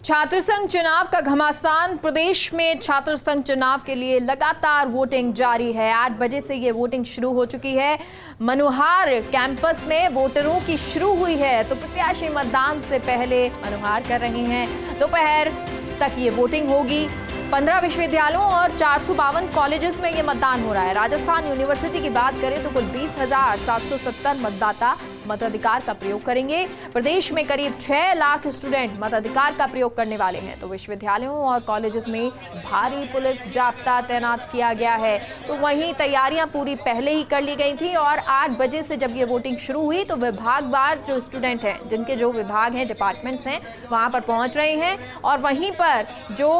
छात्र संघ चुनाव का घमासान। प्रदेश में छात्र संघ चुनाव के लिए लगातार वोटिंग जारी है। 8 बजे से ये वोटिंग शुरू हो चुकी है। मनुहार कैंपस में वोटरों की शुरू हुई है, तो प्रत्याशी मतदान से पहले मनुहार कर रहे हैं। दोपहर तक ये वोटिंग होगी। 15 विश्वविद्यालयों और 452 कॉलेजेस में ये मतदान हो रहा है। राजस्थान यूनिवर्सिटी की बात करें तो कुल 20,770 मतदाता मताधिकार का प्रयोग करेंगे। प्रदेश में करीब 6 लाख स्टूडेंट मताधिकार का प्रयोग करने वाले हैं, तो विश्वविद्यालयों और कॉलेजेस में भारी पुलिस जाब्ता तैनात किया गया है। तो वहीं तैयारियां पूरी पहले ही कर ली गई थी और 8 बजे से जब ये वोटिंग शुरू हुई तो विभागवार जो स्टूडेंट हैं, जिनके जो विभाग हैं, डिपार्टमेंट्स हैं, वहां पर पहुंच रहे हैं और वहीं पर जो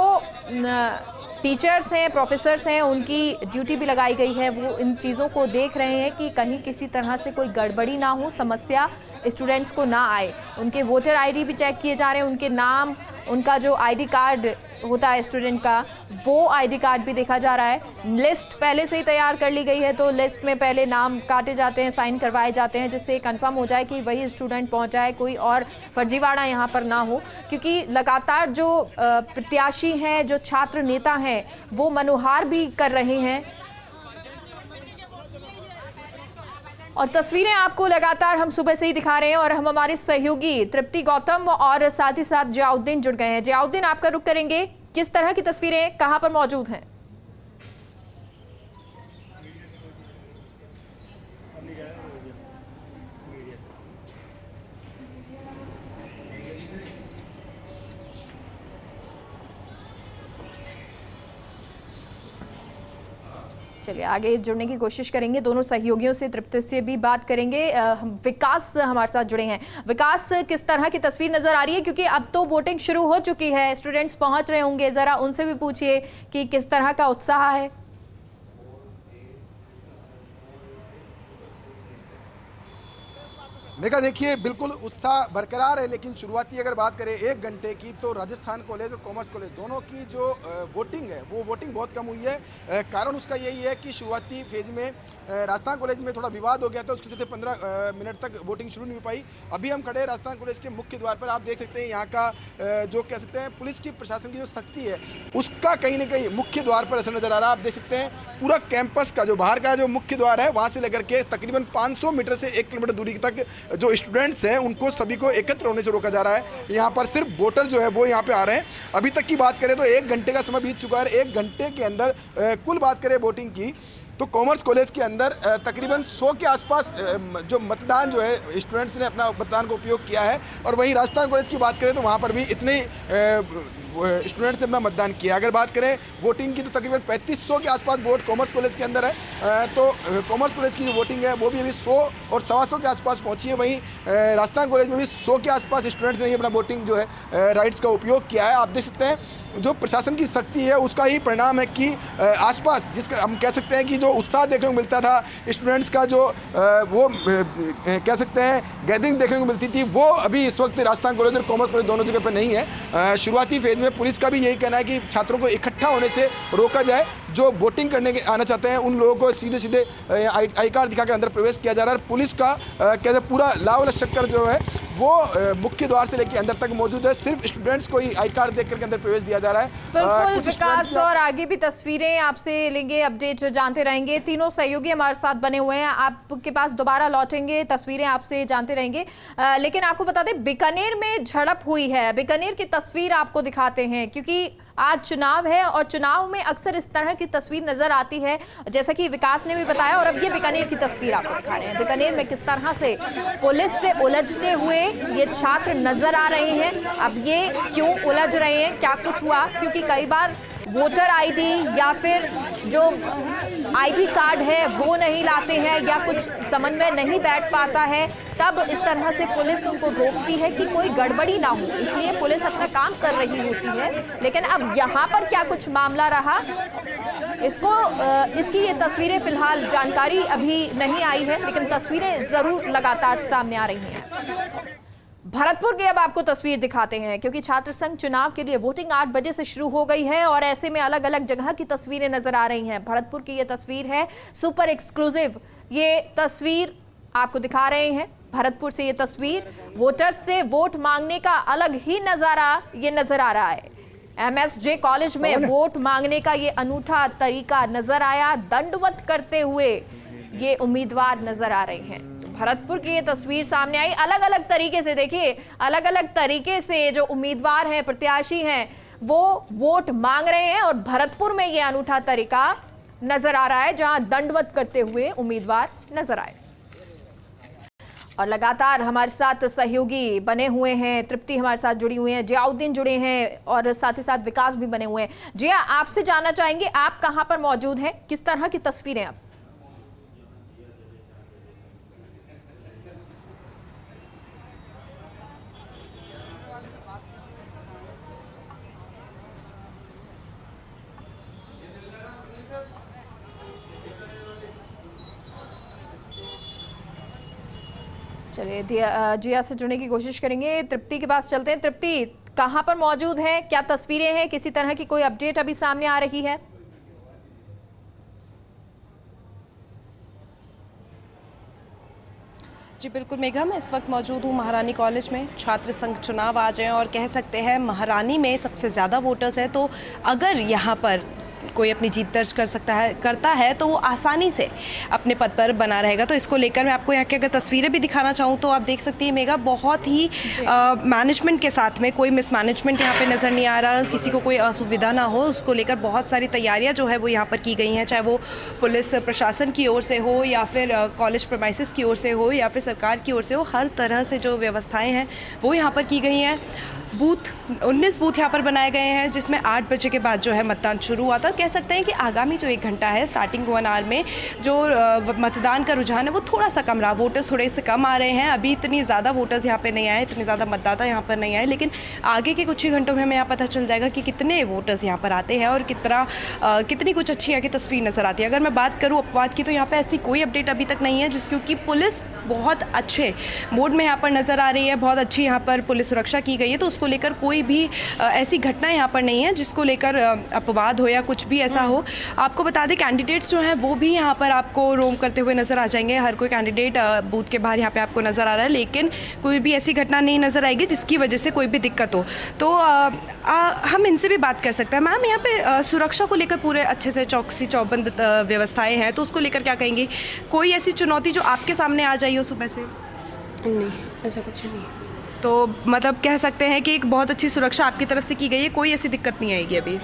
टीचर्स हैं, प्रोफेसर्स हैं, उनकी ड्यूटी भी लगाई गई है। वो इन चीज़ों को देख रहे हैं कि कहीं किसी तरह से कोई गड़बड़ी ना हो, समस्या स्टूडेंट्स को ना आए। उनके वोटर आईडी भी चेक किए जा रहे हैं, उनके नाम, उनका जो आईडी कार्ड होता है स्टूडेंट का, वो आईडी कार्ड भी देखा जा रहा है। लिस्ट पहले से ही तैयार कर ली गई है, तो लिस्ट में पहले नाम काटे जाते हैं, साइन करवाए जाते हैं, जिससे कंफर्म हो जाए कि वही स्टूडेंट पहुंचा है, कोई और फर्जीवाड़ा यहाँ पर ना हो। क्योंकि लगातार जो प्रत्याशी हैं, जो छात्र नेता हैं, वो मनुहार भी कर रहे हैं और तस्वीरें आपको लगातार हम सुबह से ही दिखा रहे हैं। और हम हमारे सहयोगी तृप्ति गौतम और साथ ही साथ जियाउद्दीन जुड़ गए हैं। जियाउद्दीन, आपका रुख करेंगे, किस तरह की तस्वीरें कहां पर मौजूद हैं? चलिए आगे जुड़ने की कोशिश करेंगे, दोनों सहयोगियों से, तृप्ति से भी बात करेंगे। विकास हमारे साथ जुड़े हैं। विकास, किस तरह की तस्वीर नजर आ रही है, क्योंकि अब तो वोटिंग शुरू हो चुकी है, स्टूडेंट्स पहुंच रहे होंगे, जरा उनसे भी पूछिए कि किस तरह का उत्साह है। मेघा, देखिए बिल्कुल उत्साह बरकरार है, लेकिन शुरुआती अगर बात करें 1 घंटे की, तो राजस्थान कॉलेज और कॉमर्स कॉलेज दोनों की जो वोटिंग है वो वोटिंग बहुत कम हुई है। कारण उसका यही है कि शुरुआती फेज में राजस्थान कॉलेज में थोड़ा विवाद हो गया था, उसके चलते 15 मिनट तक वोटिंग शुरू नहीं हो पाई। अभी हम खड़े हैं राजस्थान कॉलेज के मुख्य द्वार पर। आप देख सकते हैं यहाँ का जो कह सकते हैं पुलिस की, प्रशासन की जो सख्ती है, उसका कहीं ना कहीं मुख्य द्वार पर असर नजर आ रहा है। आप देख सकते हैं पूरा कैंपस का जो बाहर का जो मुख्य द्वार है, वहाँ से लेकर के तकरीबन 500 मीटर से 1 किलोमीटर दूरी तक जो स्टूडेंट्स हैं उनको सभी को एकत्र होने से रोका जा रहा है। यहाँ पर सिर्फ वोटर जो है वो यहाँ पे आ रहे हैं। अभी तक की बात करें तो 1 घंटे का समय बीत चुका है। 1 घंटे के अंदर कुल बात करें वोटिंग की तो कॉमर्स कॉलेज के अंदर तकरीबन 100 के आसपास जो मतदान जो है स्टूडेंट्स ने अपना मतदान को उपयोग किया है। और वहीं राजस्थान कॉलेज की बात करें तो वहाँ पर भी इतने स्टूडेंट्स ने अपना मतदान किया। अगर बात करें वोटिंग की तो तकरीबन 3500 के आसपास वोट कॉमर्स कॉलेज के अंदर है। तो कॉमर्स कॉलेज की जो वोटिंग है वो भी अभी 100 और 125 के आसपास पहुंची है। वहीं राजस्थान कॉलेज में भी 100 के आसपास स्टूडेंट्स ने अपना वोटिंग जो है राइट्स का उपयोग किया है। आप देख सकते हैं जो प्रशासन की सख्ती है उसका ही परिणाम है कि आसपास जिसका हम कह सकते हैं कि जो उत्साह देखने को मिलता था स्टूडेंट्स का, जो वो कह सकते हैं गैदरिंग देखने को मिलती थी, वो अभी इस वक्त राजस्थान कॉलेज और कॉमर्स कॉलेज दोनों जगह पर नहीं है। शुरुआती फेज में पुलिस का भी यही कहना है कि छात्रों को इकट्ठा होने से रोका जाए। जो वोटिंग करने के आना चाहते हैं उन लोगों को सीधे सीधे आई कार्ड दिखाकर अंदर प्रवेश किया जा रहा है। पुलिस का कहते हैं पूरा लाव लश्कर जो है वो मुख्य द्वार से लेकर अंदर तक मौजूद है। सिर्फ स्टूडेंट्स को ही आई कार्ड देख करके अंदर प्रवेश दिया जा रहा है। बिल्कुल विकास, और आगे भी तस्वीरें आपसे लेंगे, अपडेट जानते रहेंगे। तीनों सहयोगी हमारे साथ बने हुए हैं, आपके पास दोबारा लौटेंगे, तस्वीरें आपसे जानते रहेंगे। लेकिन आपको बता दें बीकानेर में झड़प हुई है। बीकानेर की तस्वीर आपको दिखाते हैं, क्योंकि आज चुनाव है और चुनाव में अक्सर इस तरह की तस्वीर नजर आती है, जैसा कि विकास ने भी बताया। और अब ये बीकानेर की तस्वीर आपको दिखा रहे हैं। बीकानेर में किस तरह से पुलिस से उलझते हुए ये छात्र नजर आ रहे हैं। अब ये क्यों उलझ रहे हैं, क्या कुछ हुआ, क्योंकि कई बार वोटर आईडी या फिर जो आईडी कार्ड है वो नहीं लाते हैं या कुछ समन्वय नहीं बैठ पाता है, तब इस तरह से पुलिस उनको रोकती है कि कोई गड़बड़ी ना हो, इसलिए पुलिस अपना काम कर रही होती है। लेकिन अब यहाँ पर क्या कुछ मामला रहा, इसकी ये तस्वीरें फिलहाल जानकारी अभी नहीं आई है, लेकिन तस्वीरें जरूर लगातार सामने आ रही हैं। भरतपुर की अब आपको तस्वीर दिखाते हैं, क्योंकि छात्र संघ चुनाव के लिए वोटिंग 8 बजे से शुरू हो गई है और ऐसे में अलग अलग जगह की तस्वीरें नजर आ रही हैं। भरतपुर की ये तस्वीर है सुपर एक्सक्लूसिव, ये तस्वीर आपको दिखा रहे हैं। भरतपुर से ये तस्वीर, वोटर्स से वोट मांगने का अलग ही नजारा ये नजर आ रहा है। MSJ कॉलेज में वोट मांगने का ये अनूठा तरीका नजर आया, दंडवत करते हुए ये उम्मीदवार नजर आ रहे हैं। भरतपुर की ये तस्वीर सामने आई, अलग अलग तरीके से देखिए, अलग अलग तरीके से जो उम्मीदवार हैं, प्रत्याशी हैं, वो वोट मांग रहे हैं और भरतपुर में ये अनूठा तरीका नजर आ रहा है जहां दंडवत करते हुए उम्मीदवार नजर आए। और लगातार हमारे साथ सहयोगी बने हुए हैं, तृप्ति हमारे साथ जुड़ी हुई हैं, जियाउद्दीन जुड़े हैं और साथ ही साथ विकास भी बने हुए हैं। जिया, आपसे जानना चाहेंगे आप कहां पर मौजूद हैं, किस तरह की तस्वीरें आप? चलिए जिया से जुड़ने की कोशिश करेंगे। तृप्ति के पास चलते हैं। तृप्ति, कहां पर मौजूद है, क्या तस्वीरें हैं, किसी तरह की कोई अपडेट अभी सामने आ रही है? जी बिल्कुल मेघा, मैं इस वक्त मौजूद हूँ महारानी कॉलेज में। छात्र संघ चुनाव आज हैं और कह सकते हैं महारानी में सबसे ज़्यादा वोटर्स हैं, तो अगर यहाँ पर कोई अपनी जीत दर्ज करता है तो वो आसानी से अपने पद पर बना रहेगा। तो इसको लेकर मैं आपको यहाँ की अगर तस्वीरें भी दिखाना चाहूँ तो आप देख सकती हैं मेघा, बहुत ही मैनेजमेंट के साथ में कोई मिसमैनेजमेंट यहाँ पे नज़र नहीं आ रहा, किसी को कोई असुविधा ना हो उसको लेकर बहुत सारी तैयारियाँ जो है वो यहाँ पर की गई हैं, चाहे वो पुलिस प्रशासन की ओर से हो या फिर कॉलेज प्रेमाइसेस की ओर से हो या फिर सरकार की ओर से हो, हर तरह से जो व्यवस्थाएँ हैं वो यहाँ पर की गई हैं। बूथ 19 बूथ यहाँ पर बनाए गए हैं जिसमें 8 बजे के बाद जो है मतदान शुरू हुआ था। कह सकते हैं कि आगामी जो 1 घंटा है, स्टार्टिंग 1 आवर में जो मतदान का रुझान है वो थोड़ा सा कम रहा, वोटर्स थोड़े से कम आ रहे हैं। अभी इतनी ज़्यादा वोटर्स यहाँ पे नहीं आए, इतने ज़्यादा मतदाता यहाँ पर नहीं आए, लेकिन आगे के कुछ ही घंटों में हमें यहाँ पता चल जाएगा कि कितने वोटर्स यहाँ पर आते हैं और कितनी कुछ अच्छी यहाँ की तस्वीर नज़र आती है। अगर मैं बात करूँ अपवाद की तो यहाँ पर ऐसी कोई अपडेट अभी तक नहीं है, क्योंकि पुलिस बहुत अच्छे मोड में यहाँ पर नज़र आ रही है, बहुत अच्छी यहाँ पर पुलिस सुरक्षा की गई है, तो उसको लेकर कोई भी ऐसी घटना यहाँ पर नहीं है जिसको लेकर अपवाद हो या कुछ भी ऐसा हो। आपको बता दें कैंडिडेट्स जो हैं वो भी यहाँ पर आपको रोम करते हुए नज़र आ जाएंगे। हर कोई कैंडिडेट बूथ के बाहर यहाँ पे आपको नज़र आ रहा है, लेकिन कोई भी ऐसी घटना नहीं नज़र आएगी जिसकी वजह से कोई भी दिक्कत हो। तो हम इनसे भी बात कर सकते हैं। मैम, यहाँ पे सुरक्षा को लेकर पूरे अच्छे से चौकसी चौबंद व्यवस्थाएँ हैं, तो उसको लेकर क्या कहेंगी? कोई ऐसी चुनौती जो आपके सामने आ जाई हो सुबह से? नहीं, ऐसा कुछ नहीं। तो मतलब कह सकते हैं कि एक बहुत अच्छी सुरक्षा आपकी तरफ से की गई है, कोई ऐसी दिक्कत नहीं आएगी अभी।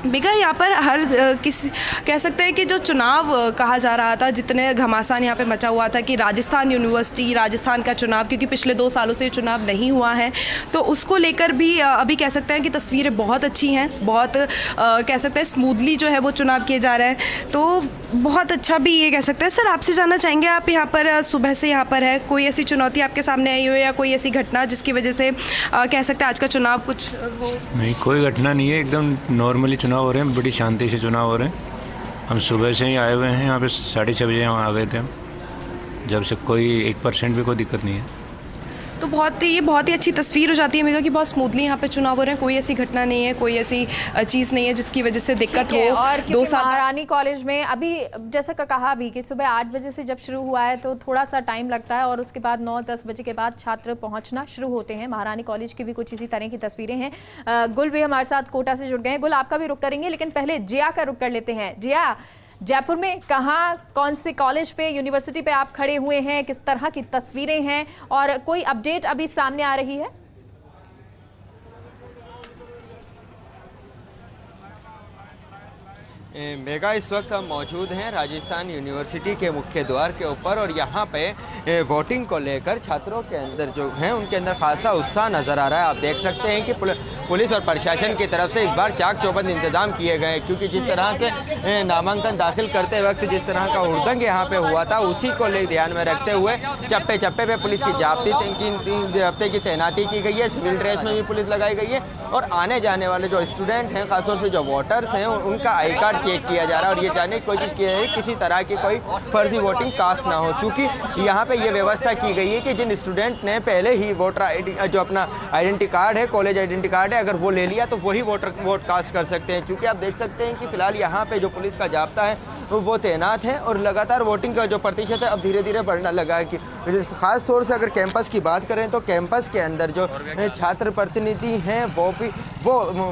बिगा यहाँ पर हर किसी कह सकते हैं कि जो चुनाव कहा जा रहा था, जितने घमासान यहाँ पे मचा हुआ था कि राजस्थान यूनिवर्सिटी, राजस्थान का चुनाव, क्योंकि पिछले 2 सालों से चुनाव नहीं हुआ है, तो उसको लेकर भी अभी कह सकते हैं कि तस्वीरें बहुत अच्छी हैं, बहुत कह सकते हैं स्मूथली जो है वो चुनाव किए जा रहे हैं, तो बहुत अच्छा भी ये कह सकते हैं। सर, आपसे जानना चाहेंगे, आप यहाँ पर सुबह से यहाँ पर है, कोई ऐसी चुनौती आपके सामने आई हो या कोई ऐसी घटना जिसकी वजह से कह सकते हैं आज का चुनाव कुछ वो? नहीं, कोई घटना नहीं है, एकदम नॉर्मली चुनाव हो रहे हैं, बड़ी शांति से चुनाव हो रहे हैं। हम सुबह से ही आए हुए हैं यहाँ पे, 6:30 बजे यहाँ आ गए थे हम, जब से कोई 1% भी कोई दिक्कत नहीं है। तो ये बहुत ही अच्छी तस्वीर हो जाती है मेगा कि बहुत स्मूथली यहाँ पे चुनाव हो रहे हैं, कोई ऐसी घटना नहीं है, कोई ऐसी चीज़ नहीं है जिसकी वजह से दिक्कत हो। और 2 साल महारानी कॉलेज में अभी जैसा कहा भी कि सुबह 8 बजे से जब शुरू हुआ है तो थोड़ा सा टाइम लगता है और उसके बाद 9-10 बजे के बाद छात्र पहुंचना शुरू होते हैं। महारानी कॉलेज की भी कुछ इसी तरह की तस्वीरें हैं। गुल भी हमारे साथ कोटा से जुड़ गए हैं। गुल, आपका भी रुख करेंगे, लेकिन पहले जिया का रुख कर लेते हैं। जिया, जयपुर में कहाँ, कौन से कॉलेज पे, यूनिवर्सिटी पे आप खड़े हुए हैं, किस तरह की तस्वीरें हैं और कोई अपडेट अभी सामने आ रही है? मेगा, इस वक्त हम मौजूद हैं राजस्थान यूनिवर्सिटी के मुख्य द्वार के ऊपर और यहाँ पे वोटिंग को लेकर छात्रों के अंदर जो हैं उनके अंदर खासा उत्साह नज़र आ रहा है। आप देख सकते हैं कि पुलिस और प्रशासन की तरफ से इस बार चाक चौबंद इंतजाम किए गए हैं, क्योंकि जिस तरह से नामांकन दाखिल करते वक्त जिस तरह का हुड़दंग यहाँ पे हुआ था, उसी को ध्यान में रखते हुए चप्पे चप्पे पे पुलिस की जाब्ते की तैनाती की गई है। सिविल ड्रेस में भी पुलिस लगाई गई है और आने जाने वाले जो स्टूडेंट हैं, खासतौर से जो वोटर्स हैं, उनका आई कार्ड चेक किया जा रहा है और ये जानने की कोशिश की है किसी तरह की कोई फर्जी वोटिंग कास्ट ना हो, चूँकि यहाँ पे ये व्यवस्था की गई है कि जिन स्टूडेंट ने पहले ही वोटर आईडी जो अपना आइडेंटिटी कार्ड है, कॉलेज आइडेंटिटी कार्ड है, अगर वो ले लिया तो वही वोट कास्ट कर सकते हैं। चूँकि आप देख सकते हैं कि फिलहाल यहाँ पे जो पुलिस का जाब्ता है वो तैनात है और लगातार वोटिंग का जो प्रतिशत है अब धीरे धीरे बढ़ने लगा है। कि खास तौर से अगर कैंपस की बात करें तो कैंपस के अंदर जो छात्र प्रतिनिधि हैं वो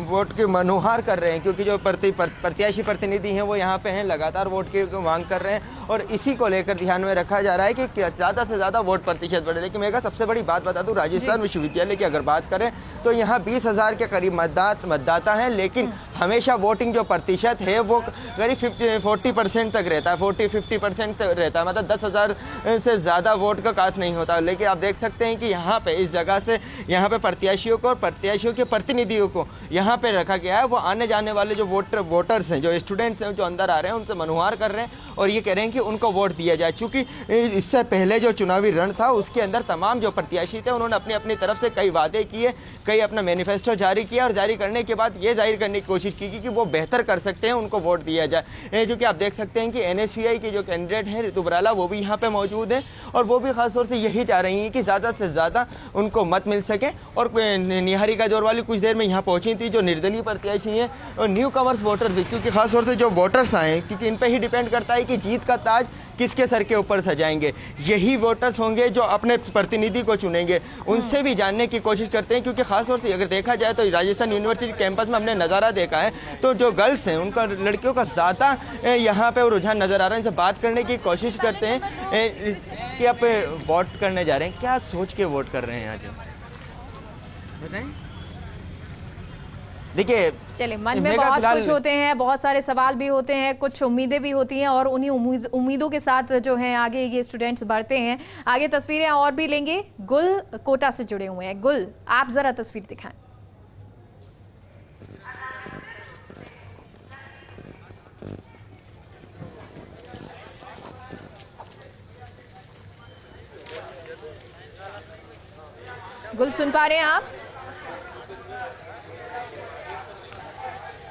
वोट की मनुहार कर रहे हैं, क्योंकि जो प्रत्याशी प्रतिनिधि हैं वो यहाँ पे हैं, लगातार वोट की मांग कर रहे हैं और इसी को लेकर ध्यान में रखा जा रहा है कि ज़्यादा से ज़्यादा वोट प्रतिशत बढ़े। लेकिन मैं सबसे बड़ी बात बता दूं, राजस्थान विश्वविद्यालय की अगर बात करें तो यहाँ 20,000 के करीब मतदाता हैं, लेकिन हमेशा वोटिंग जो प्रतिशत है वो करीब 40% तक रहता है, 40-50% तक रहता है, मतलब 10,000 से ज़्यादा वोट का कास्ट नहीं होता। लेकिन आप देख सकते हैं कि यहाँ पे इस जगह से यहाँ पे प्रत्याशियों को और प्रत्याशियों के प्रतिनिधियों को यहाँ पे रखा गया है। वो आने जाने वाले जो वोटर्स हैं, जो स्टूडेंट्स हैं, जो अंदर आ रहे हैं, उनसे मनुहार कर रहे हैं और ये कह रहे हैं कि उनको वोट दिया जाए। चूँकि इससे पहले जो चुनावी रण था उसके अंदर तमाम जो प्रत्याशी थे उन्होंने अपनी अपनी तरफ से कई वादे किए, कई अपना मैनिफेस्टो जारी किया और जारी करने के बाद ये जाहिर करने की कोशिश की कि वो बेहतर कर सकते हैं, उनको वोट दिया जाए। जो कि आप देख सकते हैं कि NSUI की जो कैंडिडेट हैं ऋतु बराला, वो भी यहाँ पे मौजूद हैं और वो भी खासतौर से यही चाह रही हैं कि ज़्यादा से ज़्यादा उनको मत मिल सके। और निहारिका जोरवाली कुछ देर में यहाँ पहुँची थी, जो निर्दलीय प्रत्याशी हैं और न्यू कमर्स वोटर भी, क्योंकि खासतौर से जो वोटर्स आए, क्योंकि इन पर ही डिपेंड करता है कि जीत का ताज किसके सर के ऊपर सजाएंगे। यही वोटर्स होंगे जो अपने प्रतिनिधि को चुनेंगे। उनसे भी जानने की कोशिश करते हैं, क्योंकि खासतौर से अगर देखा जाए तो राजस्थान यूनिवर्सिटी कैंपस में हमने नज़ारा देखा है तो जो गर्ल्स हैं उनका, लड़कियों का ज़्यादा यहाँ पे रुझान नज़र आ रहा है। इनसे बात करने की कोशिश करते हैं कि आप वोट करने जा रहे हैं, क्या सोच के वोट कर रहे हैं आज, बताएं। देखिए, चलिए, मन में बहुत कुछ होते हैं, बहुत सारे सवाल भी होते हैं, कुछ उम्मीदें भी होती हैं और उन्हीं उम्मीदों के साथ जो हैं आगे ये स्टूडेंट्स बढ़ते हैं। आगे तस्वीरें और भी लेंगे। गुल कोटा से जुड़े हुए हैं। गुल, आप जरा तस्वीर दिखाएं। गुल, सुन पा रहे हैं आप?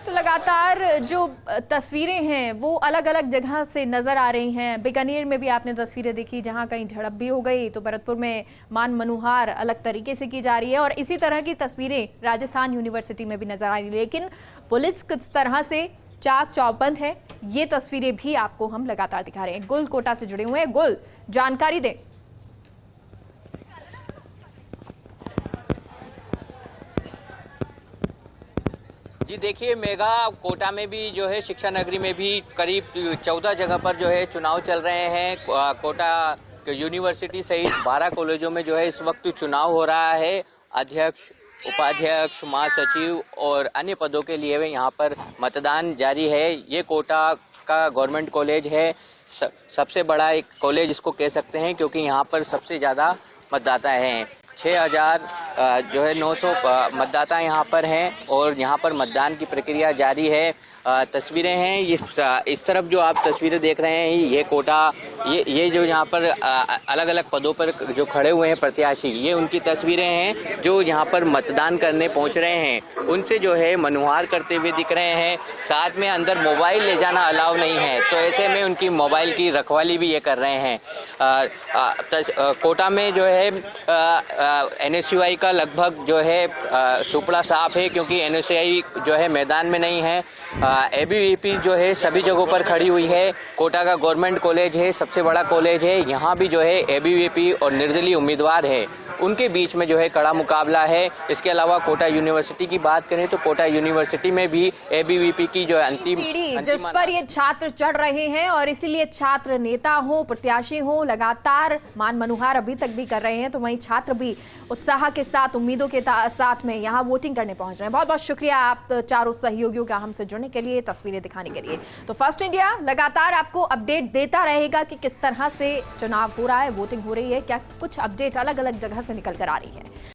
तो लगातार जो तस्वीरें हैं वो अलग अलग जगह से नज़र आ रही हैं। बीकानेर में भी आपने तस्वीरें देखी जहां कहीं झड़प भी हो गई, तो भरतपुर में मान मनुहार अलग तरीके से की जा रही है और इसी तरह की तस्वीरें राजस्थान यूनिवर्सिटी में भी नज़र आ रही है। लेकिन पुलिस किस तरह से चाक चौबंद है, ये तस्वीरें भी आपको हम लगातार दिखा रहे हैं। गुल कोटा से जुड़े हुए हैं। गुल, जानकारी दें। जी देखिए मेघा, कोटा में भी जो है शिक्षा नगरी में भी करीब 14 जगह पर जो है चुनाव चल रहे हैं। कोटा यूनिवर्सिटी सहित 12 कॉलेजों में जो है इस वक्त चुनाव हो रहा है। अध्यक्ष, उपाध्यक्ष, महासचिव और अन्य पदों के लिए यहाँ पर मतदान जारी है। ये कोटा का गवर्नमेंट कॉलेज है, सबसे बड़ा एक कॉलेज इसको कह सकते हैं, क्योंकि यहाँ पर सबसे ज़्यादा मतदाता हैं। 6,900 मतदाता यहाँ पर हैं और यहाँ पर मतदान की प्रक्रिया जारी है। तस्वीरें हैं इस तरफ जो आप तस्वीरें देख रहे हैं, ये कोटा, ये जो यहाँ पर अलग अलग पदों पर जो खड़े हुए हैं प्रत्याशी, ये उनकी तस्वीरें हैं जो यहाँ पर मतदान करने पहुँच रहे हैं। उनसे जो है मनुहार करते हुए दिख रहे हैं। साथ में अंदर मोबाइल ले जाना अलाउ नहीं है, तो ऐसे में उनकी मोबाइल की रखवाली भी ये कर रहे हैं। कोटा में जो है NSUI का लगभग जो है सुपड़ा साफ है, क्योंकि NSUI जो है मैदान में नहीं है। ABVP जो है सभी जगहों पर खड़ी हुई है। कोटा का गवर्नमेंट कॉलेज है, सबसे बड़ा कॉलेज है। यहाँ भी जो है ABVP और निर्दलीय उम्मीदवार है, उनके बीच में जो है कड़ा मुकाबला है। इसके अलावा कोटा यूनिवर्सिटी की बात करें तो कोटा यूनिवर्सिटी में भी ABVP की जो अंतिम जिस पर ये छात्र चढ़ रहे हैं और इसीलिए छात्र नेता हो, प्रत्याशी हो, लगातार मान मनुहार अभी तक भी कर रहे हैं, तो वहीं छात्र भी उत्साह के साथ, उम्मीदों के साथ में यहाँ वोटिंग करने पहुंच रहे हैं। बहुत बहुत शुक्रिया आप चारों सहयोगियों का हमसे जुड़ने के लिए, तस्वीरें दिखाने के लिए। तो फर्स्ट इंडिया लगातार आपको अपडेट देता रहेगा कि किस तरह से चुनाव हो रहा है, वोटिंग हो रही है, क्या कुछ अपडेट अलग अलग जगह से निकल कर आ रही है।